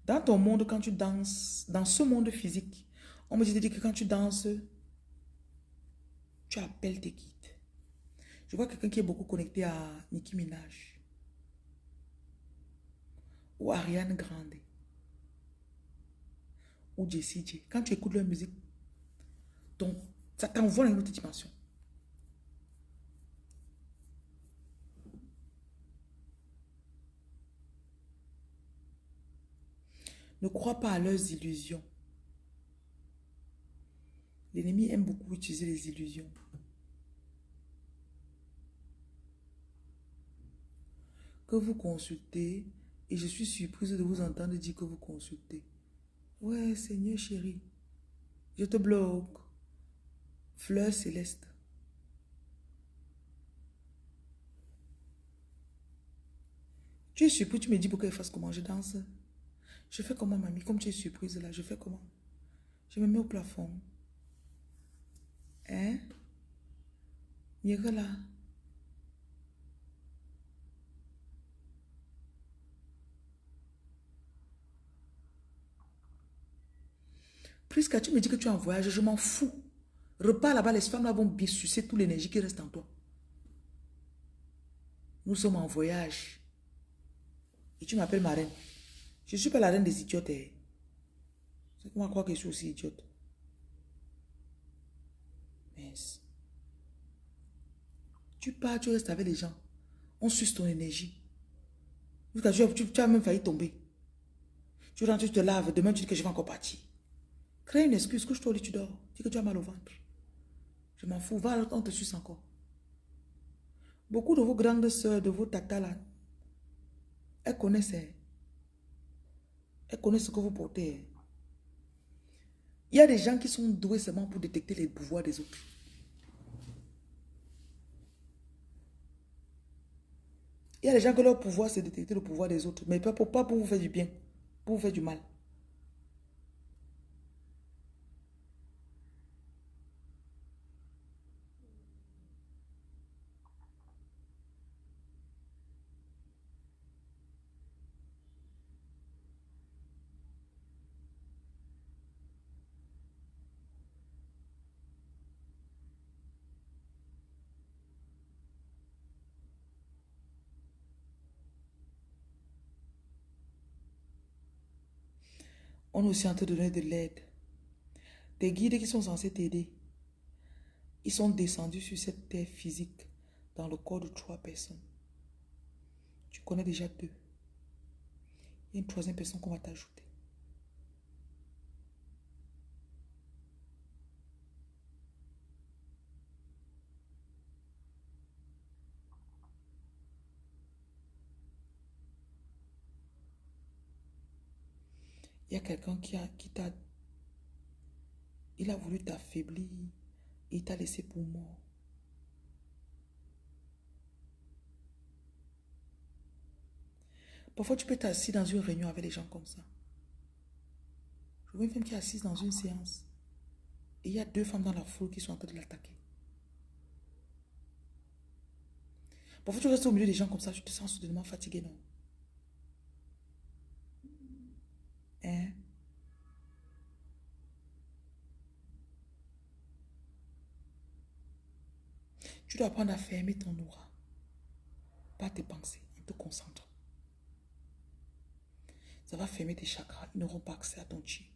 Dans ton monde, quand tu danses, dans ce monde physique, on me dit que quand tu danses, tu appelles tes guides. Je vois quelqu'un qui est beaucoup connecté à Nicki Minaj. Ou Ariane Grande. Ou Jessie J. Quand tu écoutes leur musique, ça t'envoie dans une autre dimension. Ne crois pas à leurs illusions. L'ennemi aime beaucoup utiliser les illusions. Que vous consultez, et je suis surprise de vous entendre dire que vous consultez. Ouais, Seigneur chéri, je te bloque. Fleur céleste. Tu es surpris, tu me dis pour qu'elle fasse comment je danse. Je fais comment, mamie? Comme tu es surprise là, je fais comment? Je me mets au plafond. Hein? Mire là. Puisque tu me dis que tu es en voyage, je m'en fous. Repars là-bas, les femmes là vont bien sucer toute l'énergie qui reste en toi. Nous sommes en voyage. Et tu m'appelles marraine. Je ne suis pas la reine des idiotes. Eh. C'est qu'on va croire que je suis aussi idiote. Mince. Tu pars, tu restes avec les gens. On suce ton énergie. Tu as même failli tomber. Tu rentres, tu te laves. Demain, tu dis que je vais encore partir. Crée une excuse. Couche-toi au lit, tu dors. Dis que tu as mal au ventre. Je m'en fous. Va, on te suce encore. Beaucoup de vos grandes soeurs, de vos tatas là, elles connaissent. Elles connaissent ce que vous portez. Il y a des gens qui sont doués seulement pour détecter les pouvoirs des autres. Il y a des gens que leur pouvoir, c'est détecter le pouvoir des autres. Mais pas pour vous faire du bien. Pour vous faire du mal. On est aussi en train de donner de l'aide. Tes guides qui sont censés t'aider, ils sont descendus sur cette terre physique dans le corps de 3 personnes. Tu connais déjà 2. Il y a une 3e personne qu'on va t'ajouter. Il y a quelqu'un il a voulu t'affaiblir et il t'a laissé pour mort. Parfois, tu peux t'asseoir dans une réunion avec des gens comme ça. Je vois une femme qui est assise dans une séance. Et il y a 2 femmes dans la foule qui sont en train de l'attaquer. Parfois, tu restes au milieu des gens comme ça, tu te sens soudainement fatigué, non? Hein? Tu dois apprendre à fermer ton aura. Pas tes pensées, en te concentrant. Ça va fermer tes chakras. Ils n'auront pas accès à ton chi.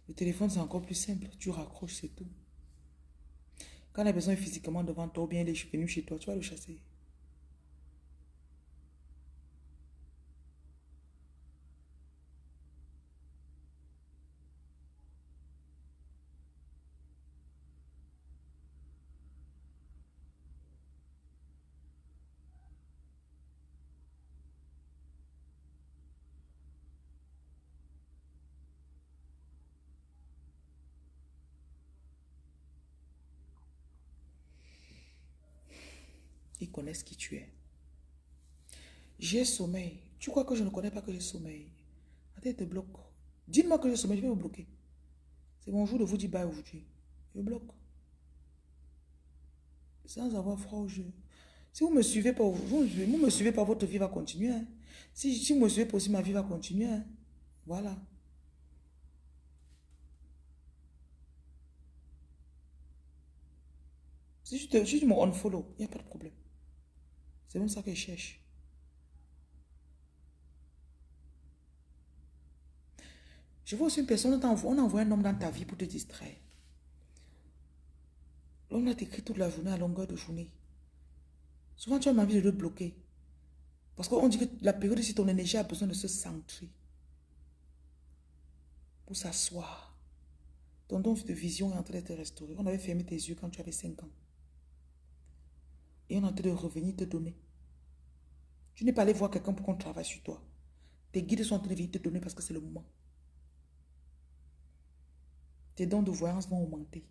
Le téléphone, c'est encore plus simple. Tu raccroches, c'est tout. Quand la personne est physiquement devant toi, ou bien elle est venue chez toi, tu vas le chasser. Ils connaissent qui tu es. J'ai sommeil. Tu crois que je ne connais pas que j'ai sommeil? Attends, te bloque. Dites-moi que j'ai sommeil, je vais vous bloquer. C'est mon jour de vous dire bye aujourd'hui. Je bloque. Sans avoir froid au jeu. Si vous ne me suivez pas, vous me suivez pas, votre vie va continuer. Hein. Si vous me suivez pas aussi, ma vie va continuer. Hein. Voilà. Si tu me unfollow, il n'y a pas de problème. C'est même ça que je cherche. Je vois aussi une personne, on envoie un homme dans ta vie pour te distraire. L'homme là t'écrit toute la journée à longueur de journée. Souvent, tu as envie de le bloquer. Parce qu'on dit que la période ici, ton énergie a besoin de se centrer. Pour s'asseoir. Ton don de vision est en train de te restaurer. On avait fermé tes yeux quand tu avais 5 ans. Et on est en train de revenir te donner. Tu n'es pas allé voir quelqu'un pour qu'on travaille sur toi. Tes guides sont en train de venir te donner parce que c'est le moment. Tes dons de voyance vont augmenter.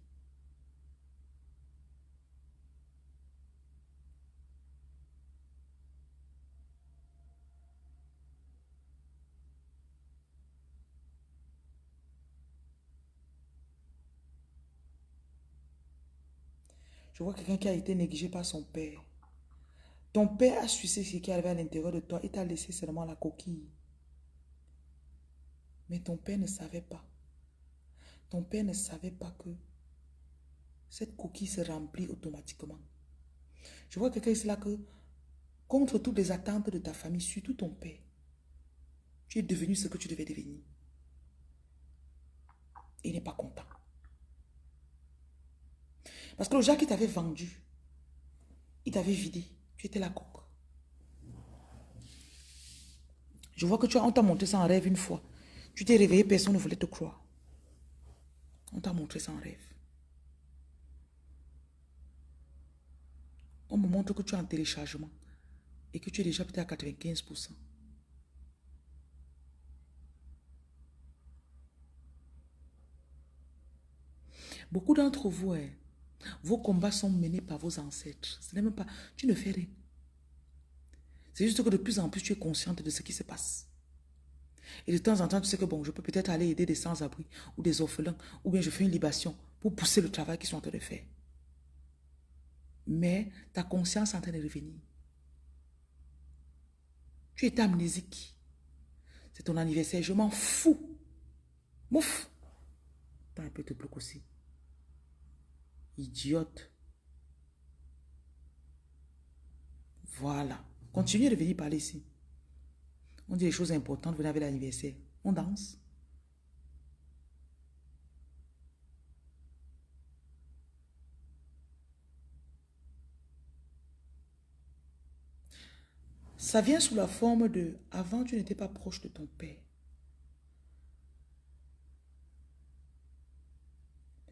Je vois quelqu'un qui a été négligé par son père. Ton père a sucé ce qui arrivait à l'intérieur de toi et t'a laissé seulement la coquille. Mais ton père ne savait pas. Ton père ne savait pas que cette coquille se remplit automatiquement. Je vois quelqu'un ici là que contre toutes les attentes de ta famille, surtout ton père. Tu es devenu ce que tu devais devenir. Et il n'est pas content. Parce que le gars qui t'avait vendu, il t'avait vidé. Tu étais la coque. Je vois que on t'a montré ça en rêve une fois. Tu t'es réveillé, personne ne voulait te croire. On t'a montré ça en rêve. On me montre que tu es en téléchargement et que tu es déjà peut-être à 95%. Beaucoup d'entre vous, vos combats sont menés par vos ancêtres. Ce n'est même pas, tu ne fais rien. C'est juste que de plus en plus, tu es consciente de ce qui se passe. Et de temps en temps, tu sais que bon, je peux peut-être aller aider des sans-abri ou des orphelins, ou bien je fais une libation pour pousser le travail qu'ils sont en train de faire. Mais ta conscience est en train de revenir. Tu es amnésique. C'est ton anniversaire, je m'en fous. Mouf. T'as un peu te bloque aussi. Idiote. Voilà. Continuez de venir parler ici. On dit des choses importantes, vous avez l'anniversaire. On danse. Ça vient sous la forme de, avant tu n'étais pas proche de ton père.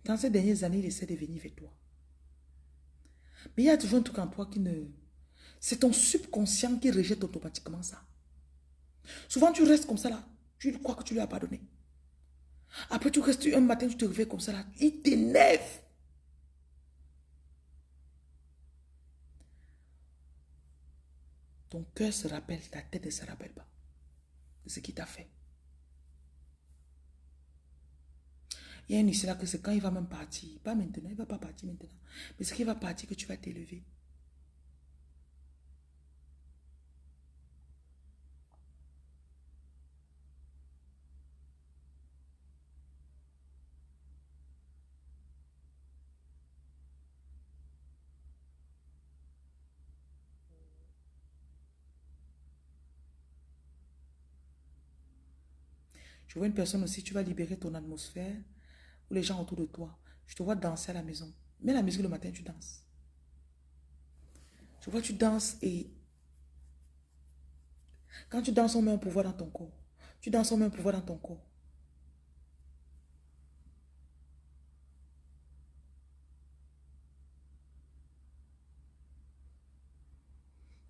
Dans ces dernières années, il essaie de venir vers toi. Mais il y a toujours un truc en toi qui ne... C'est ton subconscient qui rejette automatiquement ça. Souvent, tu restes comme ça là. Tu crois que tu lui as pardonné. Après, tu restes un matin, tu te réveilles comme ça là. Il t'énerve. Ton cœur se rappelle, ta tête ne se rappelle pas de ce qu'il t'a fait. Il y a une histoire que c'est quand il va même partir. Pas maintenant, il ne va pas partir maintenant. Mais c'est qu'il va partir que tu vas t'élever. Je vois une personne aussi, tu vas libérer ton atmosphère ou les gens autour de toi. Je te vois danser à la maison. Mets la musique le matin, tu danses. Je vois tu danses et quand tu danses, on met un pouvoir dans ton corps. Tu danses, on met un pouvoir dans ton corps.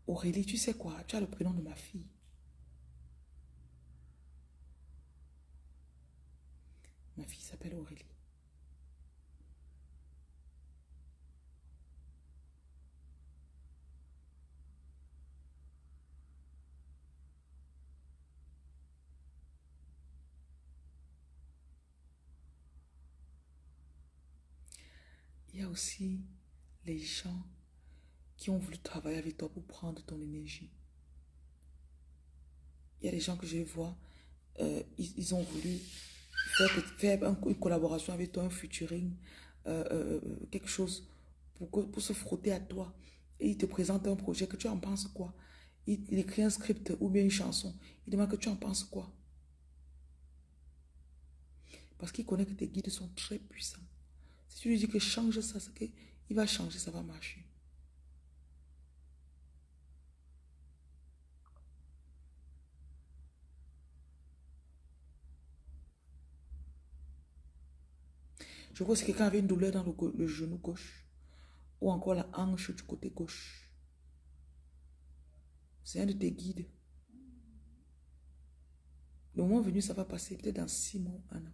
Aurélie, tu sais quoi? Tu as le prénom de ma fille. Ma fille s'appelle Aurélie. Il y a aussi les gens qui ont voulu travailler avec toi pour prendre ton énergie. Il y a des gens que je vois, ils ont voulu faire une collaboration avec toi, un featuring, quelque chose pour se frotter à toi. Et ils te présentent un projet, que tu en penses quoi? Il écrit un script ou bien une chanson. Il demande que tu en penses quoi? Parce qu'il connaît que tes guides sont très puissants. Si tu lui dis que change ça, c'est qu'il va changer, ça va marcher. Je vois si quelqu'un avait une douleur dans le genou gauche ou encore la hanche du côté gauche. C'est un de tes guides. Le moment venu, ça va passer peut-être dans 6 mois, un an.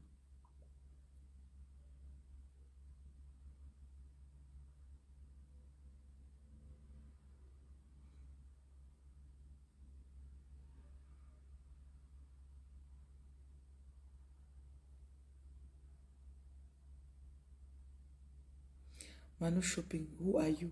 Manu Shopping, who are you?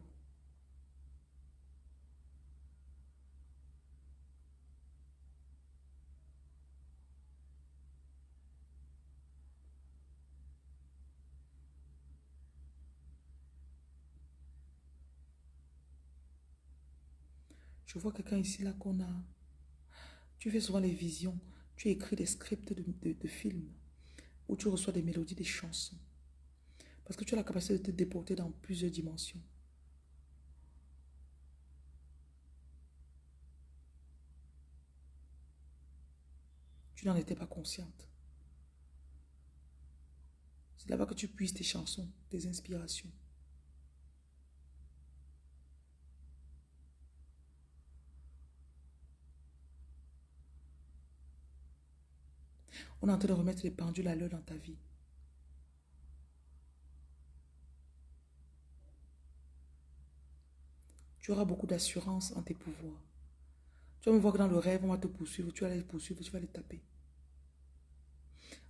Je vois quelqu'un ici là qu'on a. Tu fais souvent les visions. Tu écris des scripts de films où tu reçois des mélodies, des chansons. Parce que tu as la capacité de te déporter dans plusieurs dimensions. Tu n'en étais pas consciente. C'est là-bas que tu puisses tes chansons, tes inspirations. On est en train de remettre les pendules à l'heure dans ta vie. Tu auras beaucoup d'assurance en tes pouvoirs. Tu vas me voir que dans le rêve, on va te poursuivre, tu vas les poursuivre, tu vas les taper.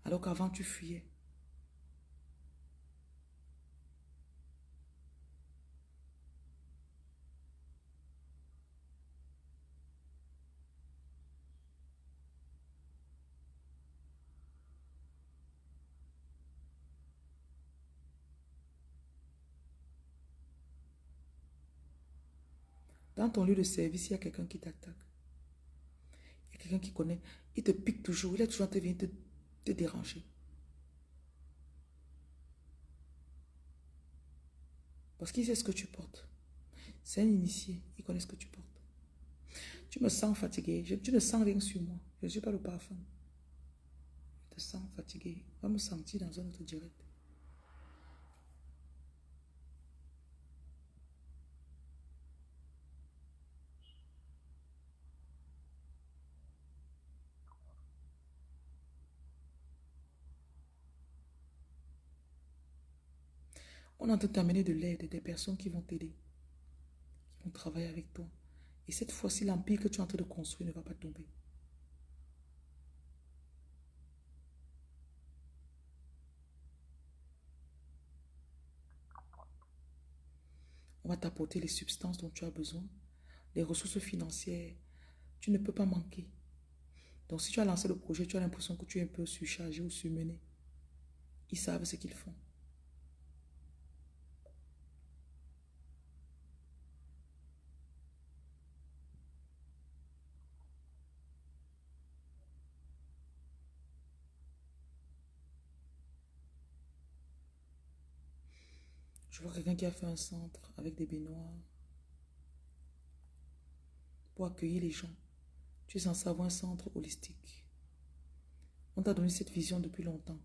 Alors qu'avant, tu fuyais. Dans ton lieu de service, il y a quelqu'un qui t'attaque. Il y a quelqu'un qui connaît. Il te pique toujours. Il est toujours en train de venir te déranger. Parce qu'il sait ce que tu portes. C'est un initié. Il connaît ce que tu portes. Tu me sens fatigué. Tu ne sens rien sur moi. Je ne suis pas le parfum. Je te sens fatigué. Va me sentir dans un autre direct. On est en train de t'amener de l'aide, des personnes qui vont t'aider, qui vont travailler avec toi. Et cette fois-ci, l'empire que tu es en train de construire ne va pas tomber. On va t'apporter les substances dont tu as besoin, les ressources financières. Tu ne peux pas manquer. Donc si tu as lancé le projet, tu as l'impression que tu es un peu surchargé ou surmené. Ils savent ce qu'ils font. Je vois quelqu'un qui a fait un centre avec des baignoires pour accueillir les gens. Tu es censé avoir un centre holistique. On t'a donné cette vision depuis longtemps.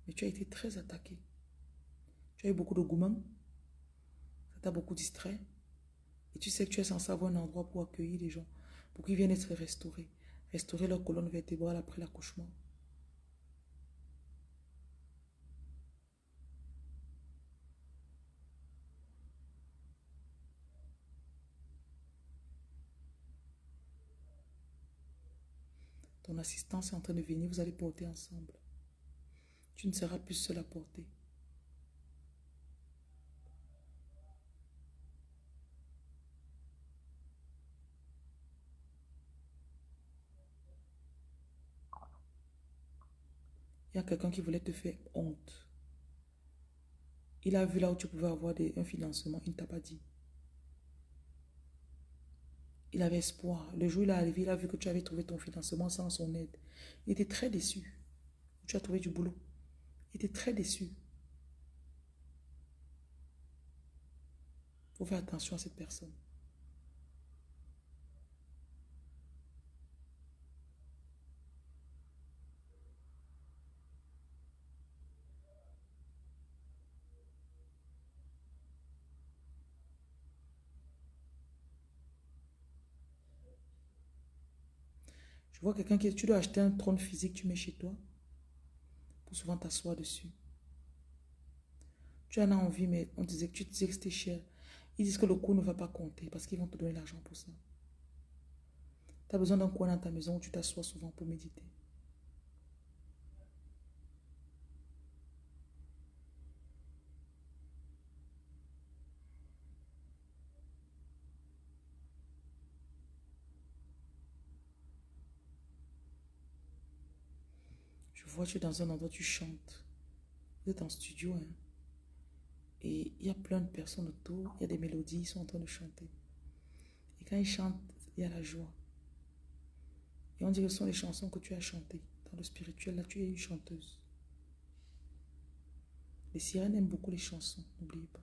Mais tu as été très attaqué. Tu as eu beaucoup de gourmands. Ça t'a beaucoup distrait. Et tu sais que tu es censé avoir un endroit pour accueillir les gens. Pour qu'ils viennent être restaurés. Restaurer leur colonne vertébrale après l'accouchement. Ton assistance est en train de venir. Vous allez porter ensemble. Tu ne seras plus seul à porter. Il y a quelqu'un qui voulait te faire honte. Il a vu là où tu pouvais avoir un financement. Il ne t'a pas dit. Il avait espoir. Le jour où il est arrivé, il a vu que tu avais trouvé ton financement sans son aide. Il était très déçu. Tu as trouvé du boulot. Il était très déçu. Il faut faire attention à cette personne. Je vois quelqu'un qui... Tu dois acheter un trône physique, tu mets chez toi pour souvent t'asseoir dessus. Tu en as envie, mais tu disais que c'était cher. Ils disent que le coût ne va pas compter parce qu'ils vont te donner l'argent pour ça. Tu as besoin d'un coin dans ta maison où tu t'assois souvent pour méditer. Je vois, tu es dans un endroit où tu chantes. Vous êtes en studio, hein. Et il y a plein de personnes autour. Il y a des mélodies, ils sont en train de chanter. Et quand ils chantent, il y a la joie. Et on dit que ce sont les chansons que tu as chantées. Dans le spirituel, là, tu es une chanteuse. Les sirènes aiment beaucoup les chansons, n'oubliez pas.